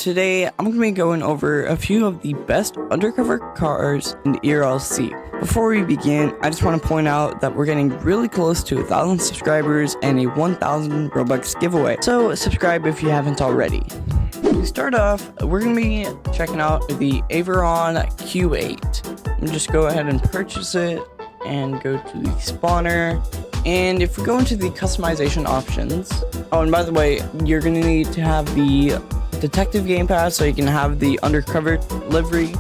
today I'm going to be going over a few of the best undercover cars in Erlc. Before we begin, I just want to point out that we're getting really close to 1,000 subscribers and a 1,000 Robux giveaway, so subscribe if you haven't already. To start off, we're going to be checking out the Averon Q8. Just go ahead and purchase it and go to the spawner. And if we go into the customization options, oh, and by the way, you're going to need to have the detective game pass so you can have the undercover livery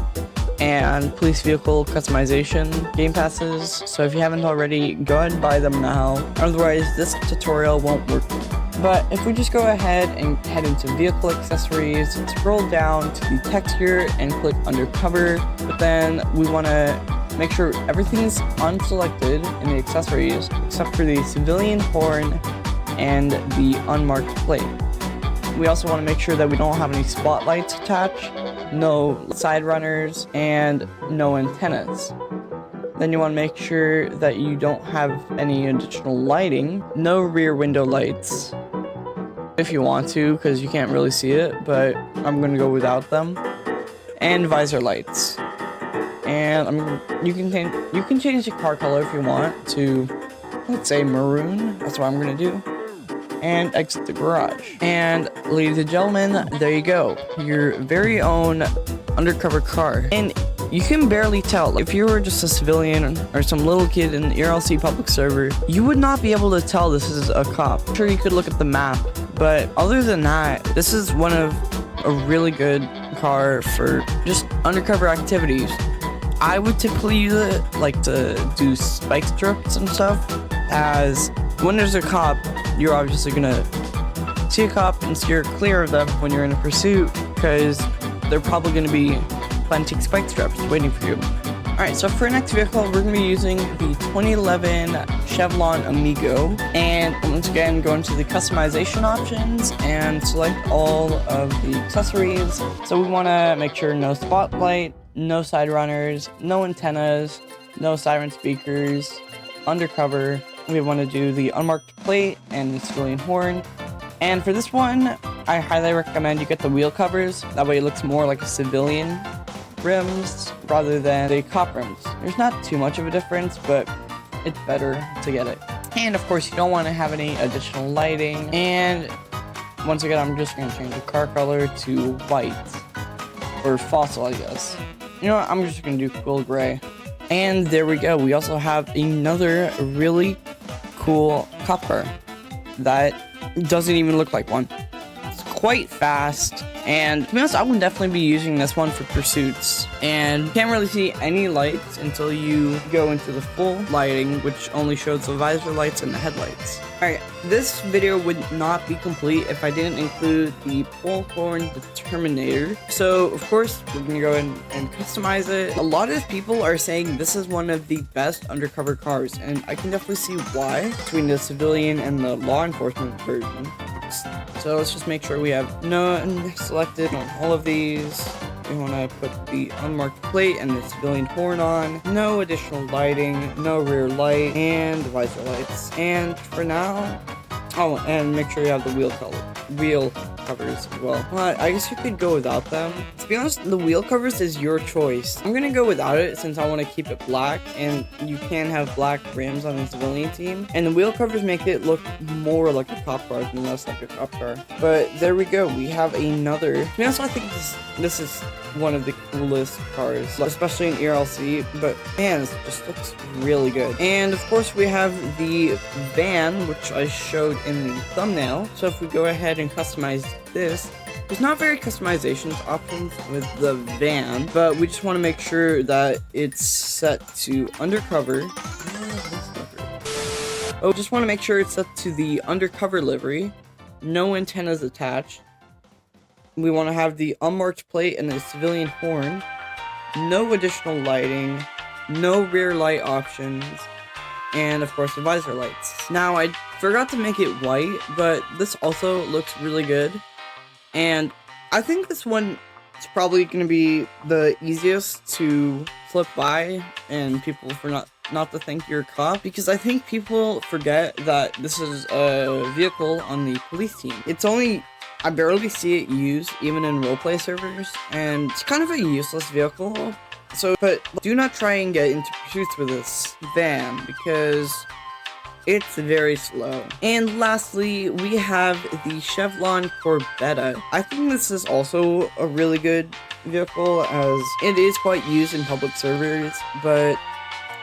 and police vehicle customization game passes. So if you haven't already, go ahead and buy them now. Otherwise, this tutorial won't work. But if we just go ahead and head into vehicle accessories, scroll down to the texture and click undercover. But then we want to make sure everything's unselected in the accessories except for the civilian horn and the unmarked plate. We also want to make sure that we don't have any spotlights attached, no side runners, and no antennas. Then you want to make sure that you don't have any additional lighting, no rear window lights, if you want to, because you can't really see it, but I'm going to go without them, and visor lights. And you can change the car color if you want to, let's say, maroon. That's what I'm gonna do. And exit the garage. And ladies and gentlemen, there you go, your very own undercover car. And you can barely tell. Like, if you were just a civilian or some little kid in the Erlc public server, you would not be able to tell this is a cop. Sure, you could look at the map, but other than that, this is one of a really good car for just undercover activities. I would typically use it like to do spike strips and stuff, as when there's a cop, you're obviously gonna see a cop and steer clear of them when you're in a pursuit, because they're probably gonna be planting spike strips waiting for you. Alright, so for our next vehicle, we're gonna be using the 2011 Chevlon Amigo, and once again, go into the customization options and select all of the accessories. So we wanna make sure no spotlight, no side runners, no antennas, no siren speakers, undercover. We want to do the unmarked plate and the civilian horn. And for this one, I highly recommend you get the wheel covers. That way it looks more like a civilian rims rather than the cop rims. There's not too much of a difference, but it's better to get it. And of course, you don't want to have any additional lighting. And once again, I'm just going to change the car color to white, or fossil, I guess. You know what, I'm just gonna do cool gray. And there we go, we also have another really cool cop car that doesn't even look like one. It's quite fast, and to be honest, I would definitely be using this one for pursuits. And you can't really see any lights until you go into the full lighting, which only shows the visor lights and the headlights. Alright, this video would not be complete if I didn't include the Bullhorn Determinator. So, of course, we're going to go in and customize it. A lot of people are saying this is one of the best undercover cars, and I can definitely see why, between the civilian and the law enforcement version. So let's just make sure we have none selected on all of these. We want to put the unmarked plate and the civilian horn on. No additional lighting, no rear light, and visor lights. And for now, oh, and make sure you have the wheel covers as well. But I guess you could go without them. To be honest, the wheel covers is your choice. I'm gonna go without it since I want to keep it black, and you can have black rims on the civilian team. And the wheel covers make it look more like a cop car than less like a cop car. But there we go. We have another. To be honest, I think this is one of the coolest cars, especially in Erlc. But man, this just looks really good. And of course, we have the van, which I showed in the thumbnail. So if we go ahead and customize this, there's not very customization options with the van, but we just want to make sure that it's set to undercover. Oh, just want to make sure it's set to the undercover livery, no antennas attached. We want to have the unmarked plate and the civilian horn, no additional lighting, no rear light options, and of course the visor lights. Now, I forgot to make it white, but this also looks really good. And I think this one is probably going to be the easiest to flip by and people for not to think you're a cop, because I think people forget that this is a vehicle on the police team. It's only I barely see it used even in roleplay servers, and it's kind of a useless vehicle. But do not try and get into pursuits with this van because it's very slow. And lastly, we have the Chevlon Corbeta. I think this is also a really good vehicle as it is quite used in public servers, but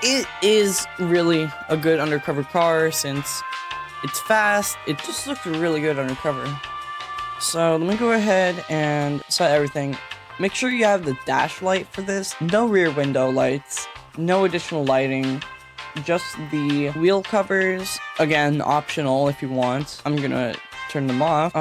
it is really a good undercover car since it's fast. It just looks really good undercover. So let me go ahead and set everything. Make sure you have the dash light for this. No rear window lights. No additional lighting. Just the wheel covers. Again, optional if you want. I'm gonna turn them off.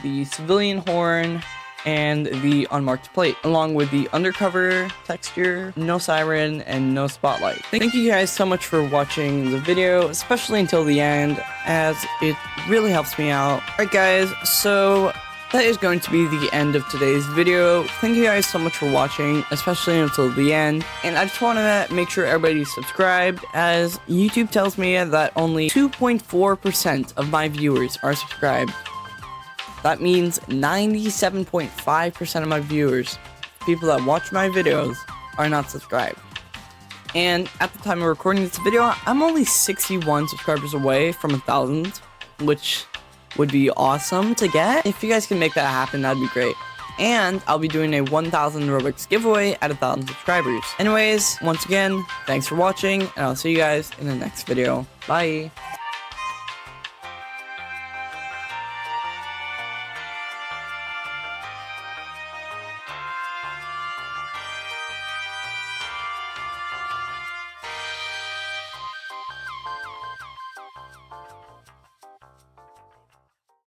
The civilian horn and the unmarked plate, along with the undercover texture, no siren, and no spotlight. Thank you guys so much for watching the video, especially until the end, as it really helps me out. Alright guys, so that is going to be the end of today's video. Thank you guys so much for watching, especially until the end. And I just want to make sure everybody's subscribed, as YouTube tells me that only 2.4% of my viewers are subscribed. That means 97.5% of my viewers, people that watch my videos, are not subscribed. And at the time of recording this video, I'm only 61 subscribers away from 1,000, which would be awesome to get. If you guys can make that happen, that'd be great. And I'll be doing a 1,000 Robux giveaway at 1,000 subscribers. Anyways, once again, thanks for watching, and I'll see you guys in the next video. Bye!